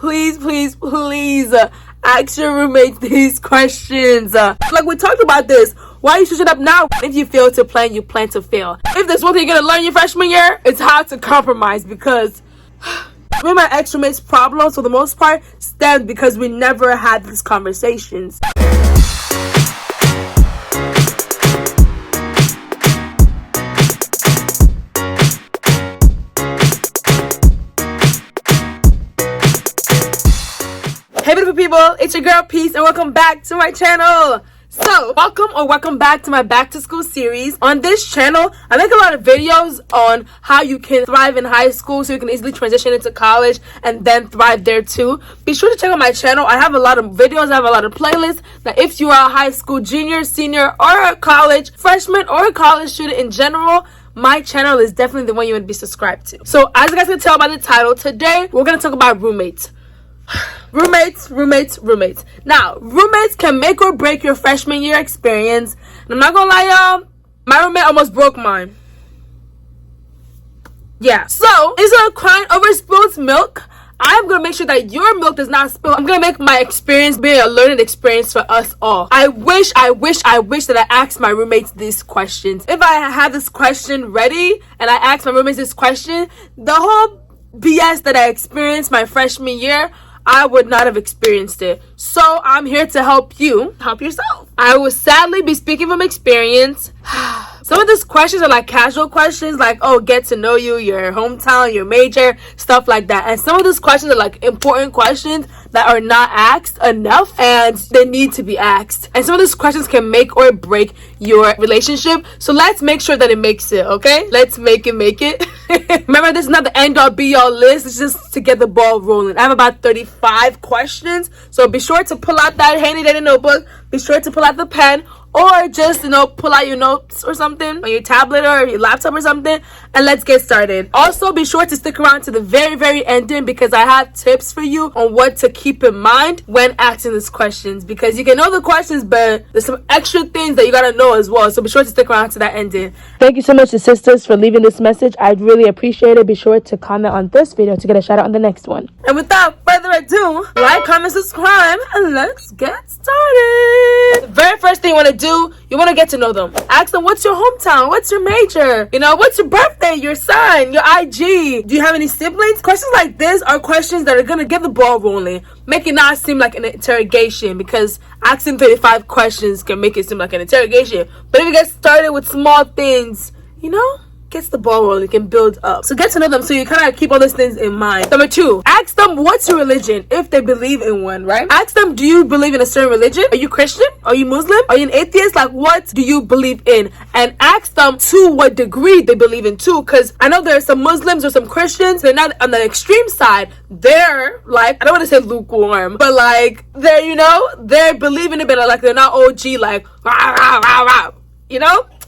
please ask your roommates these questions. Like we talked about this. Why you switching up now? If you fail to plan, you plan to fail. If there's one thing you're gonna learn your freshman year, it's how to compromise, because me and my ex-roommates' problems, for the most part, stemmed because we never had these conversations. Hey beautiful people, it's your girl Peace and welcome back to my channel. So, welcome back to my back to school series. On this channel, I make a lot of videos on how you can thrive in high school so you can easily transition into college and then thrive there too. Be sure to check out my channel. I have a lot of videos, I have a lot of playlists that if you are a high school junior, senior, or a college freshman or a college student in general, my channel is definitely the one you want to be subscribed to. So, as you guys can tell by the title, today we're going to talk about roommates. Roommates. Now, roommates can make or break your freshman year experience. And I'm not gonna lie, y'all, my roommate almost broke mine. Yeah. So, instead of crying over spilled milk, I'm gonna make sure that your milk does not spill. I'm gonna make my experience be a learning experience for us all. I wish that I asked my roommates these questions. If I had this question ready and I asked my roommates this question, the whole BS that I experienced my freshman year, I would not have experienced it. So I'm here to help you help yourself. I will sadly be speaking from experience. Some of these questions are like casual questions, like, oh, get to know you, your hometown, your major, stuff like that. And some of these questions are like important questions that are not asked enough and they need to be asked. And some of these questions can make or break your relationship. So let's make sure that it makes it, okay? Let's make it. Remember, this is not the end all be all list. It's just to get the ball rolling. I have about 35 questions. So be sure to pull out that handy dandy notebook. Be sure to pull out the pen, or just, pull out your notes or something on your tablet or your laptop or something, and let's get started. Also, be sure to stick around to the very, very ending because I have tips for you on what to keep in mind when asking these questions, because you can know the questions, but there's some extra things that you gotta know as well. So be sure to stick around to that ending. Thank you so much to sisters for leaving this message. I'd really appreciate it. Be sure to comment on this video to get a shout out on the next one. And without further ado, like, comment, subscribe, and let's get started. The very first thing you want to do, you want to get to know them. Ask them, what's your hometown? What's your major? What's your birthday, your sign, your IG? Do you have any siblings? Questions like this are questions that are going to get the ball rolling. Make it not seem like an interrogation, because asking 35 questions can make it seem like an interrogation. But if you get started with small things, gets the ball rolling, can build up. So get to know them so you kind of keep all those things in mind. Number 2, ask them what's your religion, if they believe in one, right? Ask them, do you believe in a certain religion? Are you Christian? Are you Muslim? Are you an atheist? Like, what do you believe in? And ask them to what degree they believe in too, because I know there are some Muslims or some Christians, they're not on the extreme side. They're like, I don't want to say lukewarm, but like, they're believing it, but like they're not OG, like rah, rah, rah, rah.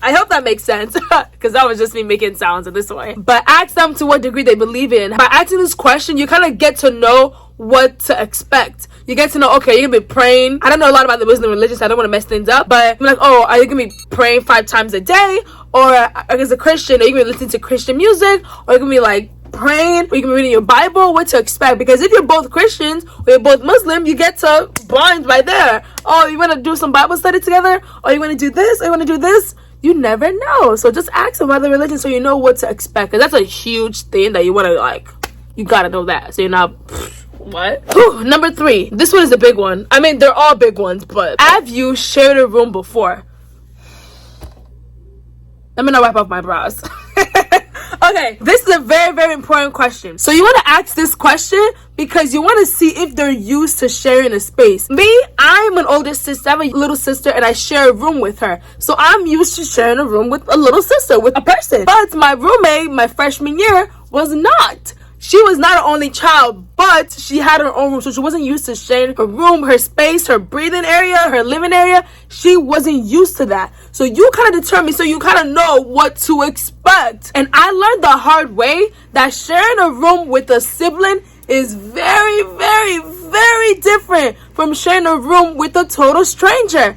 I hope that makes sense, because that was just me making sounds in this way. But ask them to what degree they believe in. By asking this question, you kind of get to know what to expect. You get to know, okay, you're gonna be praying. I don't know a lot about the Muslim religion, so I don't want to mess things up, but I'm like, oh, are you gonna be praying 5 times a day? Or as a Christian, are you gonna be listening to Christian music? Or are you gonna be like praying? Or you can be reading your Bible? What to expect? Because if you're both Christians or you're both Muslim, you get to blind right there. Oh, you want to do some Bible study together? Or you want to do this? Or you want to do this? You never know. So just ask about the religion so you know what to expect. Because that's a huge thing that you want to you gotta know that. So you're not, what? Whew, number 3. This one is a big one. I mean, they're all big ones, but have you shared a room before? Let me not wipe off my brows. Okay, this is a very, very important question. So you want to ask this question because you want to see if they're used to sharing a space. Me, I'm an older sister. I have a little sister and I share a room with her. So I'm used to sharing a room with a little sister, with a person. But my roommate, my freshman year, was not. She was not an only child, but she had her own room, so she wasn't used to sharing her room, her space, her breathing area, her living area. She wasn't used to that. So you kind of determine, so you kind of know what to expect. And I learned the hard way that sharing a room with a sibling is very, very, very different from sharing a room with a total stranger.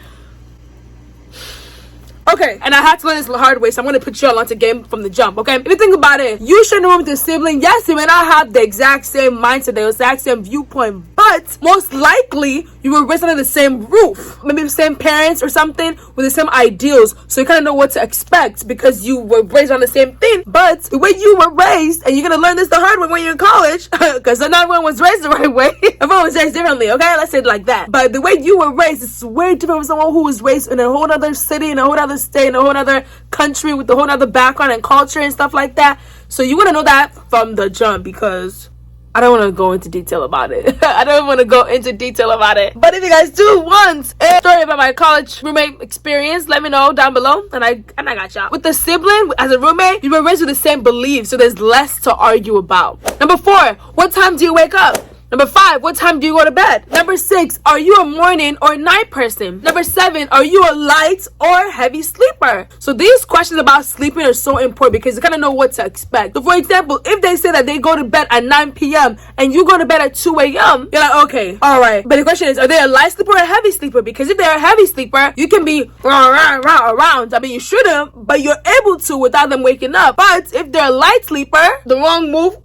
Okay, and I had to learn this the hard way, so I'm going to put you all onto game from the jump, okay? If you think about it, you share a room with your sibling. Yes, you may not have the exact same mindset, the exact same viewpoint, but most likely you were raised under the same roof. Maybe the same parents or something with the same ideals, so you kind of know what to expect because you were raised on the same thing. But the way you were raised, and you're going to learn this the hard way when you're in college, because not everyone was raised the right way. Everyone was raised differently, okay? Let's say it like that. But the way you were raised is way different from someone who was raised in a whole other city, in a whole other state, in a whole other country with a whole other background and culture and stuff like that. So you want to know that from the jump, because I don't want to go into detail about it. I don't want to go into detail about it. But if you guys do want a story about my college roommate experience, let me know down below, and I got y'all. With the sibling, as a roommate, you were raised with the same beliefs, so there's less to argue about. Number 4, what time do you wake up? Number 5, what time do you go to bed? Number 6, are you a morning or night person? Number 7, are you a light or heavy sleeper? So these questions about sleeping are so important because you kind of know what to expect. So for example, if they say that they go to bed at 9 p.m. and you go to bed at 2 a.m., you're like, okay, all right. But the question is, are they a light sleeper or a heavy sleeper? Because if they're a heavy sleeper, you can be around. I mean, you shouldn't, but you're able to without them waking up. But if they're a light sleeper, the wrong move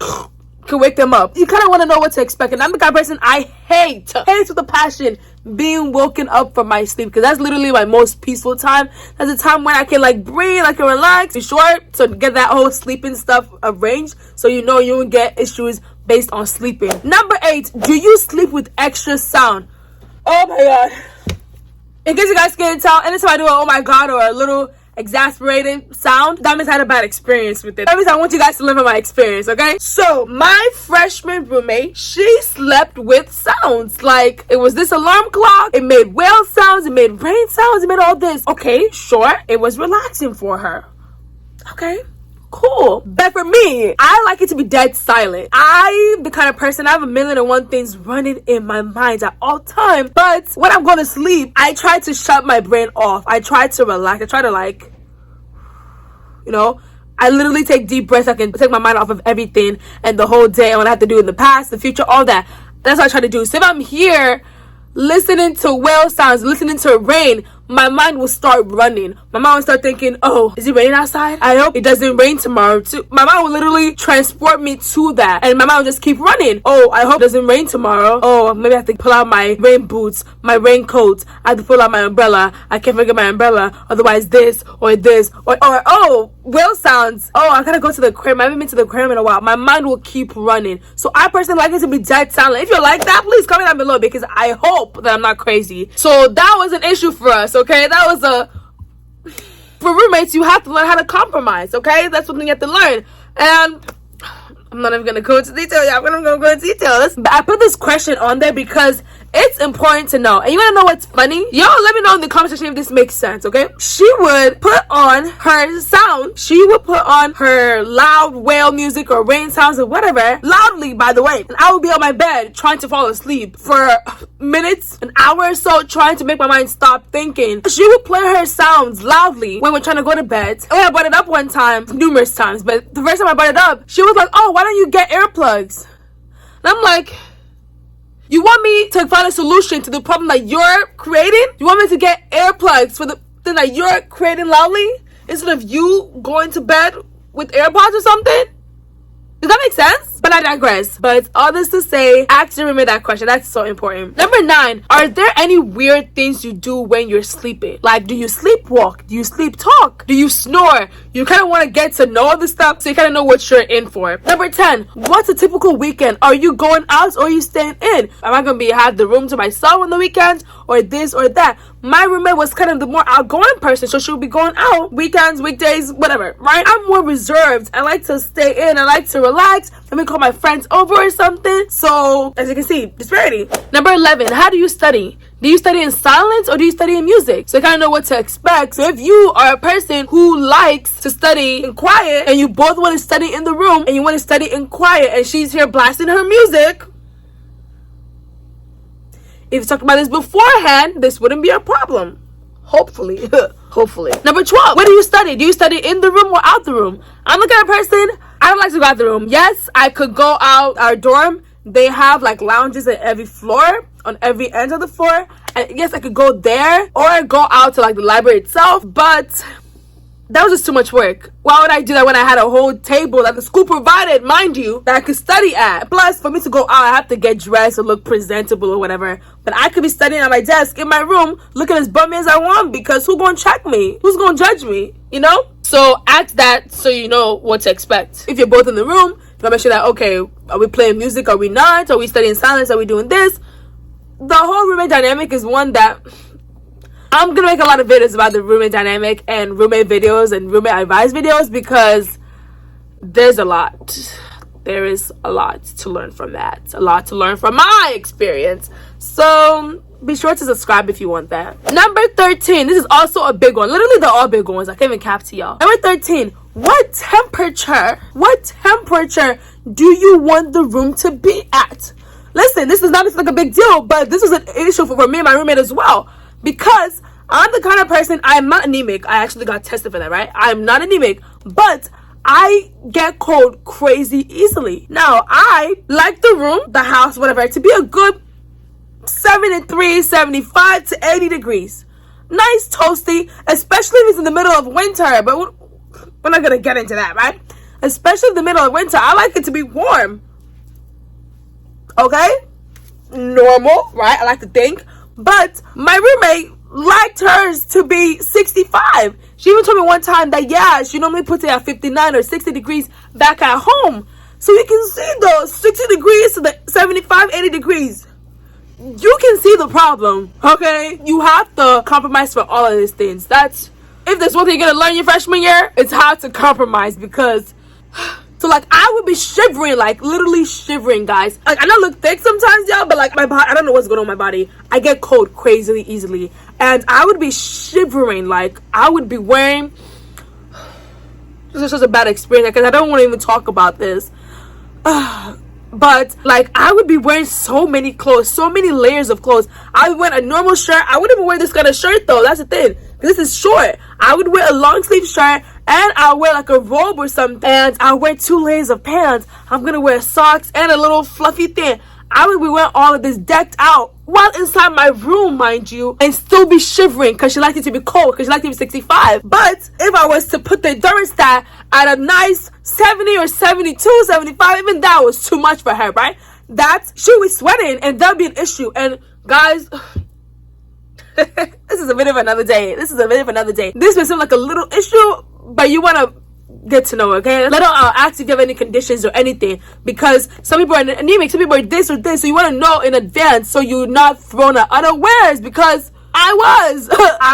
could wake them up. You kind of want to know what to expect. And I'm the kind of person I hate with a passion being woken up from my sleep, because that's literally my most peaceful time. That's a time when I can like breathe, I can relax, be short, so get that whole sleeping stuff arranged, so you know you won't get issues based on sleeping. Number 8, do you sleep with extra sound? Oh my god. In case you guys can't tell, anytime I do a oh my god or a little exasperated sound, that means I had a bad experience with it. That means I want you guys to live in my experience, okay? So my freshman roommate, she slept with sounds. Like, it was this alarm clock, it made whale sounds, it made rain sounds, it made all this. Okay, sure, it was relaxing for her. Okay, cool. But for me, I like it to be dead silent. I'm the kind of person, I have 1,000,001 things running in my mind at all time. But when I'm going to sleep, I try to shut my brain off. I try to relax. I try to like, you know, I literally take deep breaths. I can take my mind off of everything and the whole day and what I have to do in the past, the future, all that. That's what I try to do. So if I'm here listening to whale sounds, listening to rain, my mind will start running. My mind will start thinking, oh, is it raining outside? I hope it doesn't rain tomorrow too. My mind will literally transport me to that, and my mind will just keep running. Oh, I hope it doesn't rain tomorrow. Oh, maybe I have to pull out my rain boots, my raincoat. I have to pull out my umbrella. I can't forget my umbrella. Otherwise this, or oh, whale sounds. Oh, I gotta go to the aquarium. I haven't been to the aquarium in a while. My mind will keep running. So I personally like it to be dead silent. If you're like that, please comment down below, because I hope that I'm not crazy. So that was an issue for us. Okay, that was for roommates, you have to learn how to compromise. Okay, that's something you have to learn. And I'm not even gonna go into detail. Yeah, I'm gonna go into details. But I put this question on there because it's important to know. And you wanna know what's funny? Yo, let me know in the comment section if this makes sense, okay? She would put on her sound. She would put on her loud whale music or rain sounds or whatever, loudly, by the way. And I would be on my bed trying to fall asleep for minutes, an hour or so, trying to make my mind stop thinking. She would play her sounds loudly when we're trying to go to bed. And I brought it up one time, numerous times, but the first time I brought it up, she was like, oh, why don't you get earplugs? And I'm like, you want me to find a solution to the problem that you're creating? You want me to get earplugs for the thing that you're creating loudly instead of you going to bed with AirPods or something? Does that make sense? But I digress. But all this to say, actually remember that question. That's so important. Number 9, are there any weird things you do when you're sleeping? Like, do you sleepwalk? Do you sleep talk? Do you snore? You kind of want to get to know all this stuff so you kind of know what you're in for. Number 10, what's a typical weekend? Are you going out or are you staying in? Am I going to have the room to myself on the weekends or this or that? My roommate was kind of the more outgoing person, so she'll be going out weekends, weekdays, whatever, right? I'm more reserved. I like to stay in. I like to relax. Let me call my friends over or something. So, as you can see, disparity. Number 11, how do you study? Do you study in silence or do you study in music? So you kind of know what to expect. So if you are a person who likes to study in quiet and you both want to study in the room and you want to study in quiet and she's here blasting her music, if you talked about this beforehand, this wouldn't be a problem. Hopefully. Hopefully. Number 12, what do you study? Do you study in the room or out the room? I'm the kind of person, I don't like to go out the room. Yes, I could go out our dorm. They have like lounges at every floor. on every end of the floor. And yes, I could go there or go out to like the library itself, but that was just too much work. Why would I do that when I had a whole table that the school provided, mind you, that I could study at? Plus, for me to go out, I have to get dressed or look presentable or whatever. But I could be studying at my desk in my room, looking as bummy as I want, because who's gonna check me? Who's gonna judge me? You know? So act that so you know what to expect. If you're both in the room, you gotta make sure that, okay, are we playing music? Are we not? Are we studying in silence? Are we doing this? The whole roommate dynamic is one that I'm gonna make a lot of videos about the roommate dynamic and roommate videos and roommate advice videos, because there's a lot. There is a lot to learn from that. A lot to learn from my experience. So be sure to subscribe if you want that. Number 13. This is also a big one. Literally, they're all big ones. I can't even cap to y'all. Number 13. What temperature do you want the room to be at? Listen, this is not like a big deal, but this was an issue for me and my roommate as well. Because I'm the kind of person, I'm not anemic. I actually got tested for that, right? I'm not anemic, but I get cold crazy easily. Now, I like the room, the house, whatever, to be a good 73, 75 to 80 degrees. Nice, toasty, especially if it's in the middle of winter. But we're not going to get into that, right? Especially in the middle of winter, I like it to be warm. Okay? Normal, right? I like to think. But my roommate liked hers to be 65. She even told me one time that, yeah, she normally puts it at 59 or 60 degrees back at home. So you can see those 60 degrees to the 75, 80 degrees. You can see the problem, okay? You have to compromise for all of these things. That's, if there's one thing you're going to learn your freshman year, it's how to compromise, because... So, like, I would be shivering, like, literally shivering, guys. Like, I know I look thick sometimes, y'all, but, like, my body, I don't know what's going on with my body. I get cold crazily easily. And I would be shivering, like, I would be wearing... This is just a bad experience, because I don't want to even talk about this. But, like, I would be wearing so many clothes, so many layers of clothes. I would wear a normal shirt. I wouldn't even wear this kind of shirt, though. That's the thing. This is short. I would wear a long sleeve shirt, and I'll wear like a robe or something, and I'll wear 2 layers of pants. I'm gonna wear socks and a little fluffy thing. I would be wearing all of this decked out while inside my room, mind you, and still be shivering because she liked it to be cold, because she liked it to be 65. But if I was to put the thermostat at a nice 70 or 72, 75, even that was too much for her, right? She would be sweating, and that'd be an issue. And guys... This is a bit of another day. This may seem like a little issue, but you want to get to know, okay? Let her ask if you have any conditions or anything, because some people are anemic, some people are this or this, so you want to know in advance so you're not thrown at unawares, because I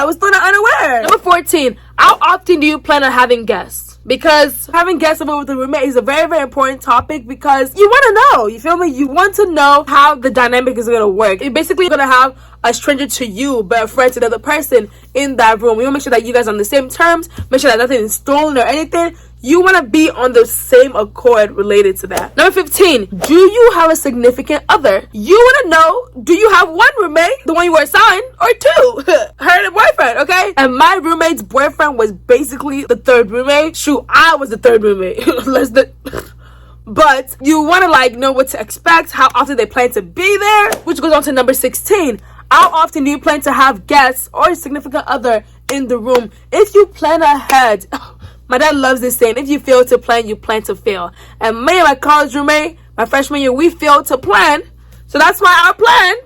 was thrown at unaware. Number 14, how often do you plan on having guests? Because having guests over with a roommate is a very, very important topic, because you want to know, you feel me? You want to know how the dynamic is going to work. You're basically going to have a stranger to you, but a friend to the other person in that room. We want to make sure that you guys are on the same terms, make sure that nothing is stolen or anything. You want to be on the same accord related to that. Number 15, do you have a significant other? You want to know, do you have one roommate, the one you were assigned, or 2? Her and a boyfriend, okay? And my roommate's boyfriend was basically the 3rd roommate. Shoot, I was the 3rd roommate. But you want to, like, know what to expect, how often they plan to be there, which goes on to number 16. How often do you plan to have guests or a significant other in the room? If you plan ahead... My dad loves this saying, if you fail to plan, you plan to fail. And me and my college roommate, my freshman year, we failed to plan. So that's why our plan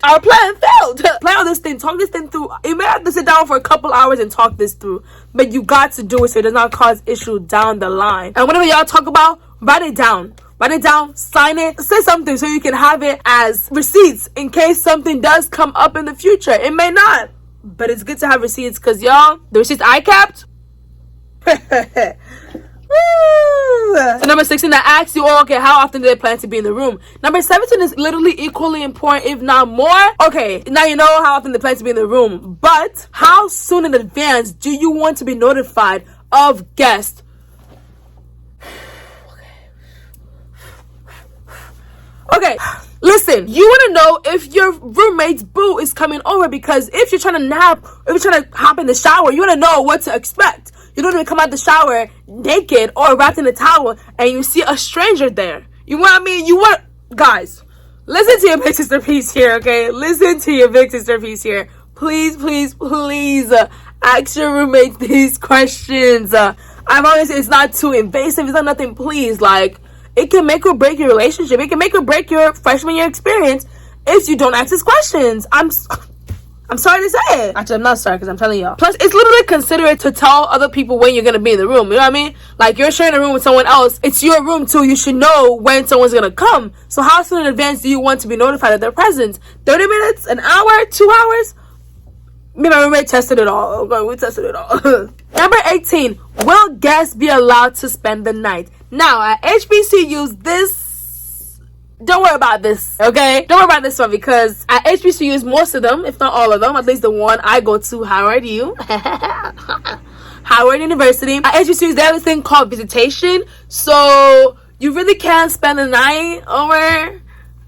failed. Plan on this thing, talk this thing through. You may have to sit down for a couple hours and talk this through. But you got to do it so it does not cause issue down the line. And whatever y'all talk about, write it down. Write it down, sign it, say something so you can have it as receipts in case something does come up in the future. It may not, but it's good to have receipts, because y'all, the receipts I kept... So number 16, I asked you, okay, how often do they plan to be in the room? Number 17 is literally equally important, if not more. Okay, now you know how often they plan to be in the room, but how soon in advance do you want to be notified of guests? Okay, listen, you want to know if your roommate's boo is coming over, because if you're trying to nap, if you're trying to hop in the shower, you want to know what to expect. You don't even come out the shower naked or wrapped in a towel and you see a stranger there. You know what I mean? Guys, Listen to your big sister piece here, okay? Listen to your big sister piece here. Please, please, please ask your roommates these questions. I've always said it's not too invasive. It's not nothing. Please, like, it can make or break your relationship. It can make or break your freshman year experience if you don't ask these questions. I'm sorry to say it. Actually, I'm not sorry because I'm telling y'all. Plus, it's literally considerate to tell other people when you're going to be in the room. You know what I mean? Like, you're sharing a room with someone else. It's your room, too. You should know when someone's going to come. So how soon in advance do you want to be notified of their presence? 30 minutes? An hour? 2 hours? Me and my roommate tested it all. Okay, we tested it all. Number 18. Will guests be allowed to spend the night? Now, at HBCUs, don't worry about this, okay? Don't worry about this one because at HBCUs, most of them, if not all of them, at least the one I go to, Howard U, Howard University. At HBCUs, they have this thing called visitation. So you really can't spend the night over,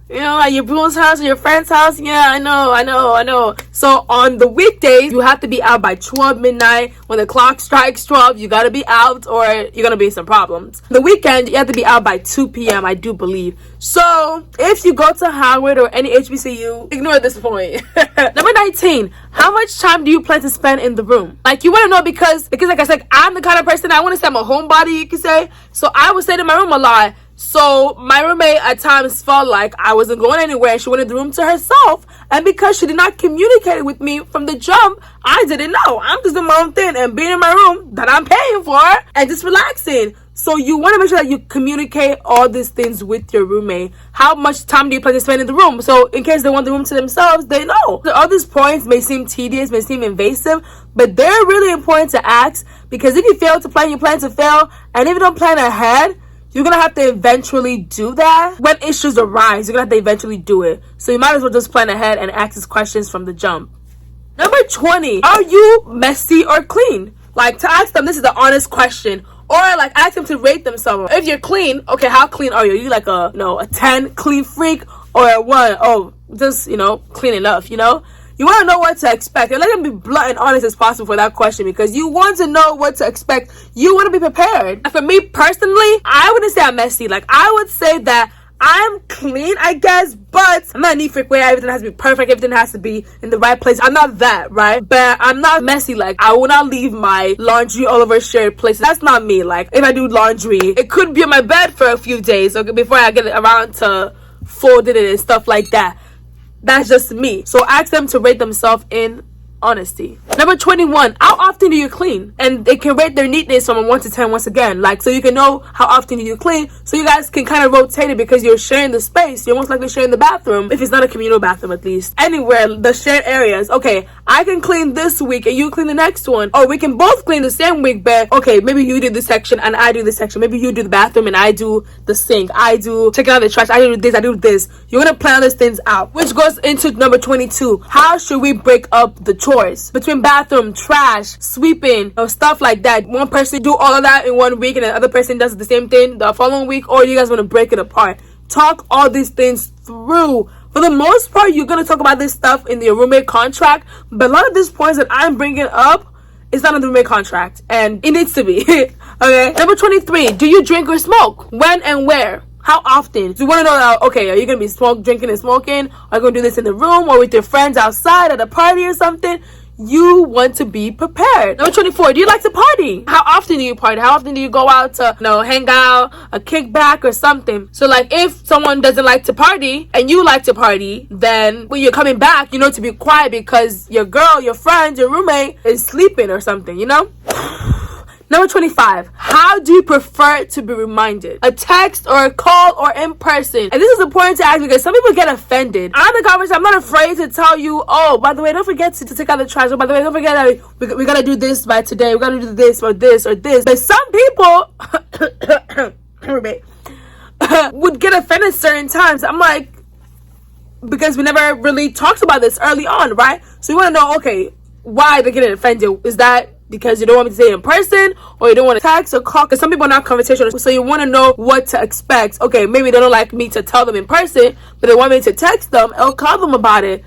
you know, at your boo's house or your friend's house. Yeah, I know. So on the weekdays, you have to be out by 12 midnight. When the clock strikes 12, you gotta be out or you're gonna be in some problems. The weekend, you have to be out by 2 p.m., I do believe. So if you go to Howard or any HBCU, ignore this point. Number 19, how much time do you plan to spend in the room? Like, you want to know because like I said, I'm the kind of person, I want to say I'm a homebody, you could say. So I would stay in my room a lot. So my roommate at times felt like I wasn't going anywhere. She wanted the room to herself. And because she did not communicate with me from the jump, I didn't know. I'm just doing my own thing and being in my room that I'm paying for and just relaxing. So you want to make sure that you communicate all these things with your roommate. How much time do you plan to spend in the room? So in case they want the room to themselves, they know. All these points may seem tedious, may seem invasive, but they're really important to ask because if you fail to plan, you plan to fail. And if you don't plan ahead, you're going to have to eventually do that. When issues arise, you're going to have to eventually do it. So you might as well just plan ahead and ask these questions from the jump. Number 20, are you messy or clean? Like, to ask them, this is the honest question. Or, like, ask them to rate themselves. If you're clean, okay, how clean are you? Are you like a 10 clean freak? Or a 1, oh, just, clean enough, You want to know what to expect. And let them be blunt and honest as possible for that question because you want to know what to expect. You want to be prepared. And for me personally, I wouldn't say I'm messy. Like, I would say that I'm clean, I guess, but I'm not a neat freak where everything has to be perfect, everything has to be in the right place. I'm not that, right? But I'm not messy. Like, I will not leave my laundry all over shared places. That's not me. Like, if I do laundry, it could be on my bed for a few days, okay, before I get around to folding it and stuff like that. That's just me. So ask them to rate themselves in honesty. Number 21, how often do you clean? And they can rate their neatness from a 1 to 10 once again. Like, so you can know how often you clean. So you guys can kind of rotate it because you're sharing the space. You're most likely sharing the bathroom. If it's not a communal bathroom, at least. Anywhere, the shared areas. Okay, I can clean this week and you clean the next one. Or we can both clean the same week, but okay, maybe you do this section and I do this section. Maybe you do the bathroom and I do the sink. I do checking out the trash. I do this, I do this. You're going to plan these things out. Which goes into number 22. How should we break up the chores? Between bathroom, trash, sweeping, stuff like that. One person do all of that in 1 week and the other person does the same thing the following week, or you guys want to break it apart. Talk all these things through. For the most part, you're going to talk about this stuff in your roommate contract, but a lot of these points that I'm bringing up is not in the roommate contract, and it needs to be. Okay. Number 23, do you drink or smoke? When and where? How often? Do you want to know, okay, are you going to be drinking and smoking? Are you going to do this in the room or with your friends outside at a party or something? You want to be prepared. Number 24, do you like to party? How often do you party? How often do you go out to, hang out, a kickback or something? So, like, if someone doesn't like to party and you like to party, then when you're coming back, you know to be quiet because your girl, your friend, your roommate is sleeping or something, Number 25, how do you prefer to be reminded? A text or a call or in person? And this is important to ask because some people get offended. I'm the conversation. I'm not afraid to tell you, oh, by the way, don't forget to take out the trash. Oh, by the way, don't forget that we got to do this by today. We got to do this or this or this. But some people would get offended certain times. I'm like, because we never really talked about this early on, right? So you want to know, okay, why they're getting offended. Is that because you don't want me to say it in person, or you don't want to text or call? Because some people are not conversational, so you want to know what to expect. Okay, maybe they don't like me to tell them in person, but they want me to text them or call them about it.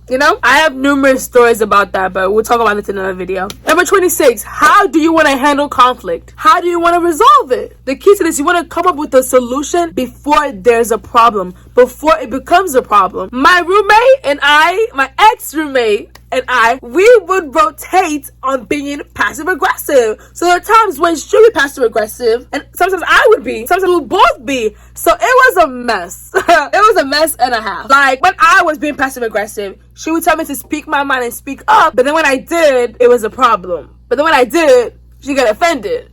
You know, I have numerous stories about that, but we'll talk about it in another video. Number 26, how do you want to handle conflict? How do you want to resolve it? The key to this, you want to come up with a solution before there's a problem, before it becomes a problem. My roommate and I, my ex-roommate and I, we would rotate on being passive aggressive. So there are times when she would be passive aggressive, and sometimes I would be, sometimes we would both be. So it was a mess. It was a mess and a half. Like, when I was being passive aggressive, she would tell me to speak my mind and speak up, but then when I did, it was a problem. But then when I did, she got offended.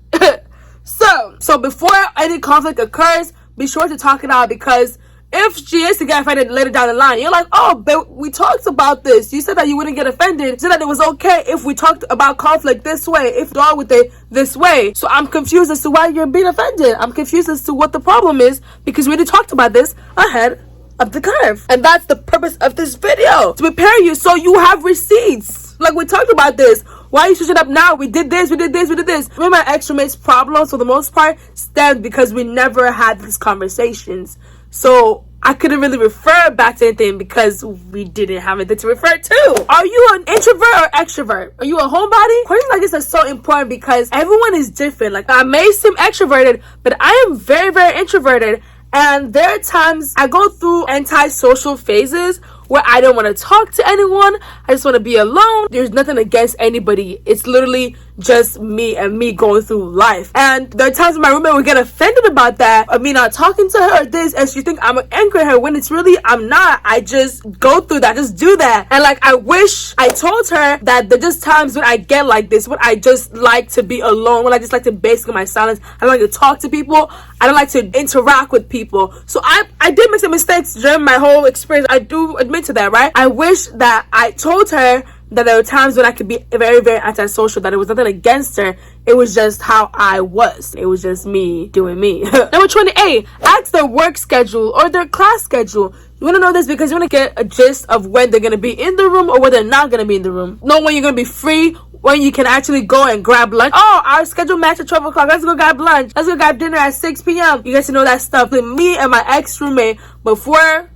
So before any conflict occurs, be sure to talk it out, because if she is to get offended later down the line, you're like, oh, but we talked about this. You said that you wouldn't get offended. You said that it was okay if we talked about conflict this way, if we dealt with it this way. So I'm confused as to why you're being offended. I'm confused as to what the problem is, because we already talked about this ahead of the curve. And that's the purpose of this video, to prepare you so you have receipts. Like, we talked about this. Why are you switching up now? We did this, we did this, we did this. Remember, my ex-roommate's problems, for the most part, stemmed because we never had these conversations. So I couldn't really refer back to anything because we didn't have anything to refer to. Are you an introvert or extrovert? Are you a homebody? Questions like this are so important because everyone is different. Like, I may seem extroverted, but I am very, very introverted. And there are times I go through antisocial phases where I don't want to talk to anyone. I just want to be alone. There's nothing against anybody. It's literally just me and me going through life. And there are times when my roommate would get offended about that, of me not talking to her or this, and she think I'm angry at her, when it's really, I'm not. I just go through that, just do that. And like, I wish I told her that there's just times when I get like this, when I just like to be alone, when I just like to bask in my silence. I don't like to talk to people. I don't like to interact with people. So I did make some mistakes during my whole experience. I do admit to that, right? I wish that I told her that there were times when I could be very, very antisocial, that it was nothing against her. It was just how I was. It was just me doing me. Number 28, ask their work schedule or their class schedule. You want to know this because you want to get a gist of when they're going to be in the room or when they're not going to be in the room. Know when you're going to be free, when you can actually go and grab lunch. Oh, our schedule match at 12 o'clock. Let's go grab lunch. Let's go grab dinner at 6 p.m. You guys to know that stuff. Like, me and my ex-roommate, before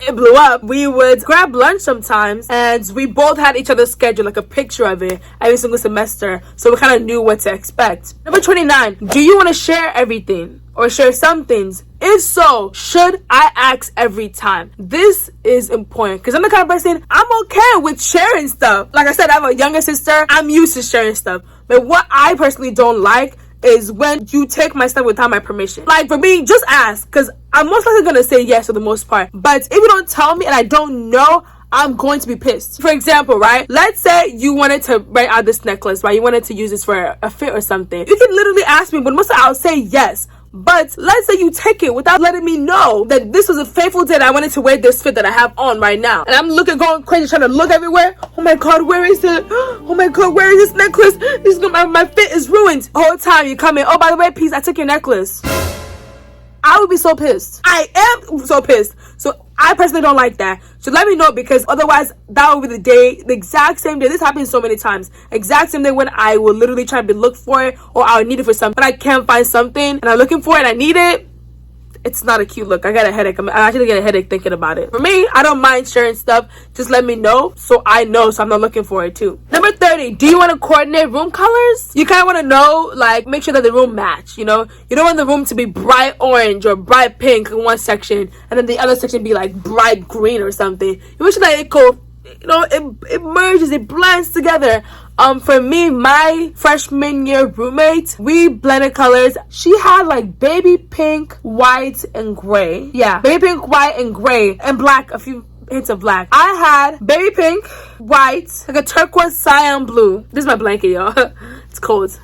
it blew up, we would grab lunch sometimes, and we both had each other's schedule, like a picture of it, every single semester, so we kind of knew what to expect. Number 29, do you want to share everything or share some things? If so, should I ask every time? This is important because I'm the kind of person, I'm okay with sharing stuff. Like I said, I have a younger sister. I'm used to sharing stuff, but what I personally don't like is when you take my stuff without my permission. Like, for me, just ask, because I'm most likely gonna say yes for the most part. But if you don't tell me and I don't know, I'm going to be pissed. For example, right? Let's say you wanted to write out this necklace, right? You wanted to use this for a fit or something. You can literally ask me, but most of the time I'll say yes. But let's say you take it without letting me know that this was a fateful day that I wanted to wear this fit that I have on right now. And I'm going crazy, trying to look everywhere. Oh my God, where is it? Oh my God, where is this necklace? This is my fit is ruined. The whole time you come in, oh, by the way, peace, I took your necklace. I would be so pissed. I am so pissed. So I personally don't like that. So let me know, because otherwise that will be the exact same day. This happens so many times. Exact same day when I will literally try to look for it, or I'll need it for something. But I can't find something and I'm looking for it and I need it. It's not a cute look. I got a headache. I actually get a headache thinking about it. For me, I don't mind sharing stuff. Just let me know so I know, so I'm not looking for it too. Number 30, do you want to coordinate room colors? You kind of want to know, like, make sure that the room match, you know? You don't want the room to be bright orange or bright pink in one section and then the other section be like bright green or something. You make sure that it go, you know, it merges, it blends together. For me, my freshman year roommate, we blended colors. She had like baby pink, white, and gray. Yeah, baby pink, white, and gray, and black, a few hints of black. I had baby pink, white, like a turquoise cyan blue. This is my blanket, y'all. It's cold.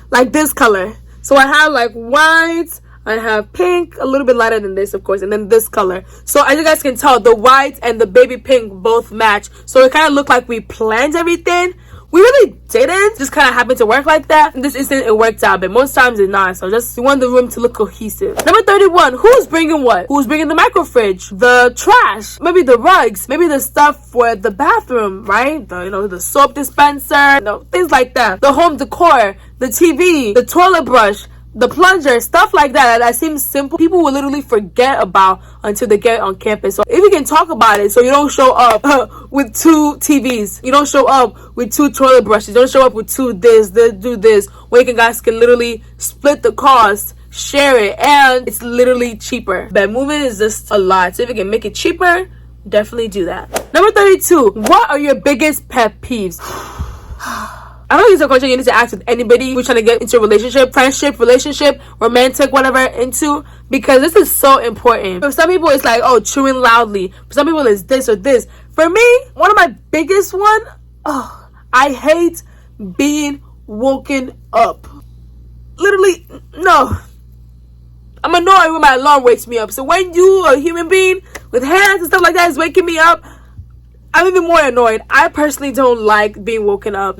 Like this color. So I have like white, I have pink, a little bit lighter than this, of course, and then this color. So as you guys can tell, the white and the baby pink both match. So it kind of looked like we planned everything. We really didn't. Just kind of happened to work like that. In this instance, it worked out, but most times it's not. So just, you want the room to look cohesive. Number 31, who's bringing what? Who's bringing the micro fridge? The trash? Maybe the rugs? Maybe the stuff for the bathroom, right? The soap dispenser, things like that. The home decor, the TV, the toilet brush. the plunger, stuff like that seems simple, people will literally forget about until they get on campus. So if you can talk about it, so you don't show up with 2 TVs, you don't show up with 2 toilet brushes, you don't show up with 2 this, do this, where you guys can literally split the cost, share it, and it's literally cheaper. But moving is just a lot, so if you can make it cheaper, definitely do that. Number 32, what are your biggest pet peeves? I don't think it's a question you need to ask with anybody who's trying to get into a relationship, friendship, relationship, romantic, whatever, into, because this is so important. For some people, it's like, oh, chewing loudly. For some people, it's this or this. For me, one of my biggest one, I hate being woken up. Literally, no. I'm annoyed when my alarm wakes me up. So when you, a human being with hands and stuff like that, is waking me up, I'm even more annoyed. I personally don't like being woken up.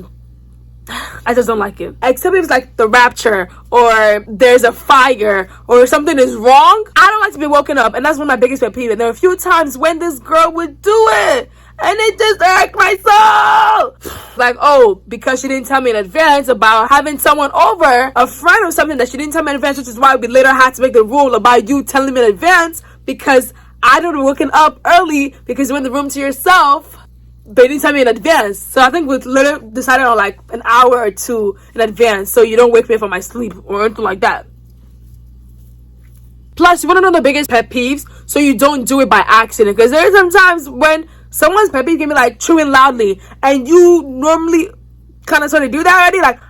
I just don't like it. Except if it's like the rapture, or there's a fire, or something is wrong. I don't like to be woken up, and that's one of my biggest pet peeves. And there were a few times when this girl would do it, and it just irked my soul. Like, oh, because she didn't tell me in advance about having someone over, a friend or something that she didn't tell me in advance, which is why we later had to make the rule about you telling me in advance, because I don't waking up early because you're in the room to yourself. They didn't tell me in advance. So I think we literally decided on like an hour or 2 in advance, so you don't wake me up from my sleep or anything like that. Plus, you want to know the biggest pet peeves, so you don't do it by accident. Because there are some times when someone's pet peeve can be like chewing loudly, and you normally kind of sort of do that already, like,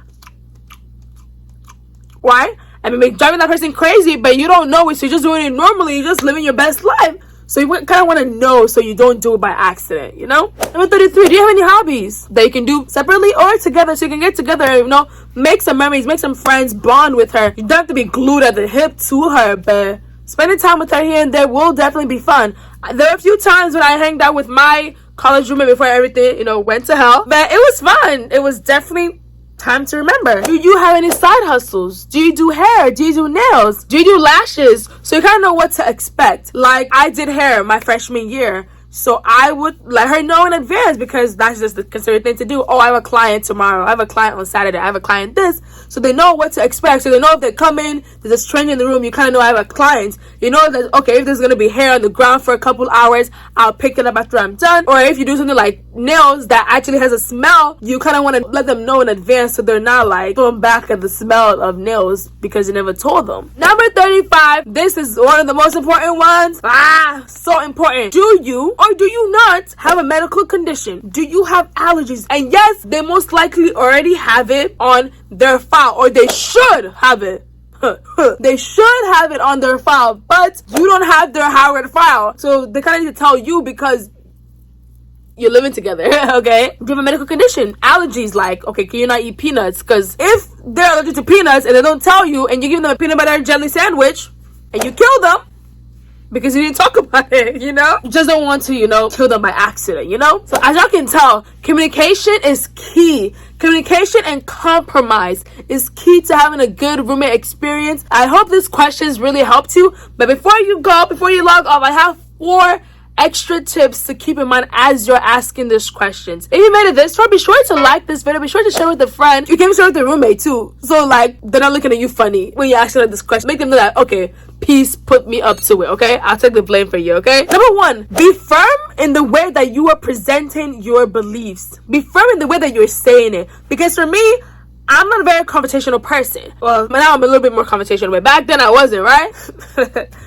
why? I mean, driving that person crazy, but you don't know it, so you're just doing it normally. You're just living your best life. So you kind of want to know, so you don't do it by accident, you know? Number 33, do you have any hobbies that you can do separately or together, so you can get together, you know, make some memories, make some friends, bond with her? You don't have to be glued at the hip to her, but spending time with her here and there will definitely be fun. There are a few times when I hanged out with my college roommate before everything, you know, went to hell, but it was fun. It was definitely time to remember. Do you have any side hustles? Do you do hair? Do you do nails? Do you do lashes? So you kind of know what to expect. Like, I did hair my freshman year, so I would let her know in advance, because that's just the considered thing to do. Oh, I have a client tomorrow. I have a client on Saturday. I have a client this. So they know what to expect. So they know if they come in, there's a stranger in the room, you kind of know I have a client. You know that, okay, if there's going to be hair on the ground for a couple hours, I'll pick it up after I'm done. Or if you do something like nails that actually has a smell, you kind of want to let them know in advance, so they're not like throwing back at the smell of nails because you never told them. Number 35, this is one of the most important ones. So important. Do you or do you not have a medical condition? Do you have allergies? And yes, they most likely already have it on their file, or they should have it. They should have it on their file, but you don't have their Howard file, so they kind of need to tell you because you're living together. Okay, do you have a medical condition? Allergies, like, okay, can you not eat peanuts? Because if they're allergic to peanuts and they don't tell you, and you give them a peanut butter and jelly sandwich and you kill them because you didn't talk about it, you know, you just don't want to, you know, kill them by accident, you know. So as y'all can tell, communication is key. Communication and compromise is key to having a good roommate experience. I hope this questions really helped you, but before you go, before you log off, I have 4 extra tips to keep in mind as you're asking these questions. If you made it this far, be sure to like this video, be sure to share with a friend. You can share with the roommate too, so like they're not looking at you funny when you ask them this question. Make them know that, okay, peace put me up to it. Okay, I'll take the blame for you. Okay, number 1, be firm in the way that you are presenting your beliefs. Be firm in the way that you're saying it, because for me, I'm not a very confrontational person. Well, now I'm a little bit more confrontational, but back then I wasn't, right?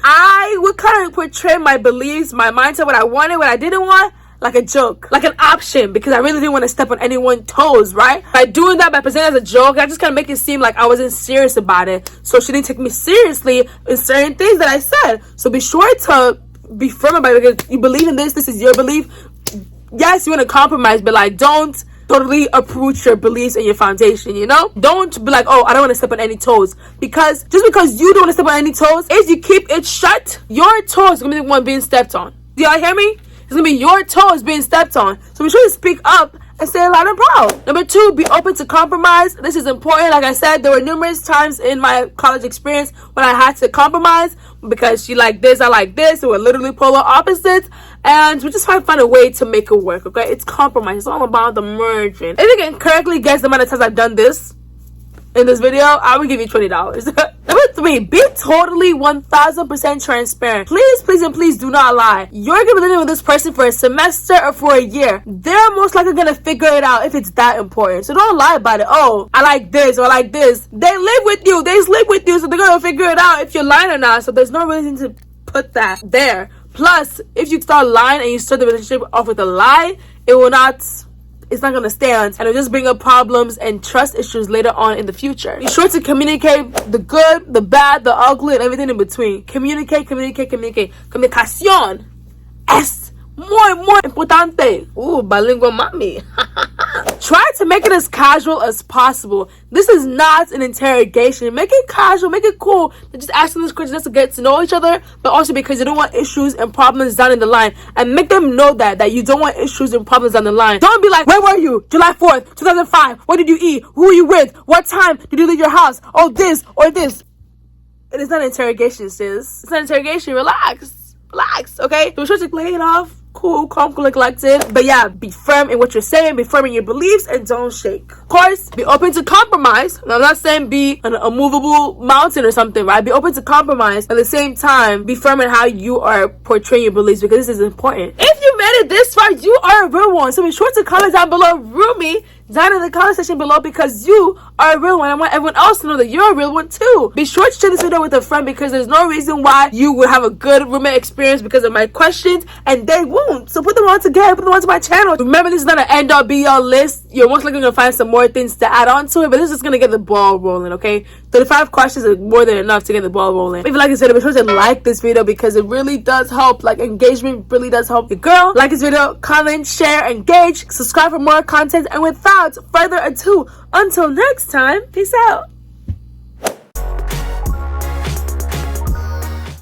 I would kind of portray my beliefs, my mindset, what I wanted, what I didn't want, like a joke, like an option, because I really didn't want to step on anyone's toes, right? By doing that, by presenting it as a joke, I just kind of make it seem like I wasn't serious about it, so she didn't take me seriously in certain things that I said. So be sure to be firm about it, because you believe in this is your belief. Yes, you want to compromise, but like, don't totally uproot your beliefs and your foundation, you know? Don't be like, oh, I don't want to step on any toes. Because just because you don't want to step on any toes, if you keep it shut, your toes is going to be the one being stepped on. Do y'all hear me? It's going to be your toes being stepped on. So be sure to speak up and say it loud and proud. Number 2, be open to compromise. This is important. Like I said, there were numerous times in my college experience when I had to compromise, because she like this, I like this, and we're literally polar opposites, and we just find a way to make it work. Okay, it's compromise. It's all about the merging. If you can correctly guess the amount of times I've done this in this video, I would give you $20. Number 3, be totally 1000% transparent. Please, please, and please do not lie. You're gonna be living with this person for a semester or for a year. They're most likely gonna figure it out if it's that important. So don't lie about it. Oh, I like this or I like this. They live with you. They sleep with you. So they're gonna figure it out if you're lying or not. So there's no reason to put that there. Plus, if you start lying and you start the relationship off with a lie, it's not gonna stand, and it'll just bring up problems and trust issues later on in the future. Be sure to communicate the good, the bad, the ugly, and everything in between. Communicate. Comunicación es muy importante. Ooh, bilingual mami. Try to make it as casual as possible. This is not an interrogation. Make it casual, make it cool. They're just asking this question just to get to know each other, but also because you don't want issues and problems down in the line. And make them know that you don't want issues and problems down the line. Don't be like, where were you? July 4th, 2005. What did you eat? Who were you with? What time did you leave your house? Oh, this or this. It is not an interrogation, sis. It's not an interrogation. Relax, okay? So sure to play it off. Cool, calm, cool, collected. But yeah, be firm in what you're saying, be firm in your beliefs, and don't shake. Of course, be open to compromise. Now, I'm not saying be an immovable mountain or something, right? Be open to compromise. At the same time, be firm in how you are portraying your beliefs, because this is important. If you made it this far, you are a real one. So be sure to comment down below, Rumi, down in the comment section below, because you are a real one. I want everyone else to know that you're a real one too. Be sure to share this video with a friend, because there's no reason why you would have a good roommate experience because of my questions, and they won't. So put them all together, put them onto my channel. Remember, this is not an end-all be-all list. You're most likely gonna find some more things to add on to it, but this is just gonna get the ball rolling, okay? 35 questions is more than enough to get the ball rolling. If you like this video, be sure to like this video, because it really does help. Like, engagement really does help your girl. Like this video, comment, share, engage, subscribe for more content, and without further ado, until next time, peace out.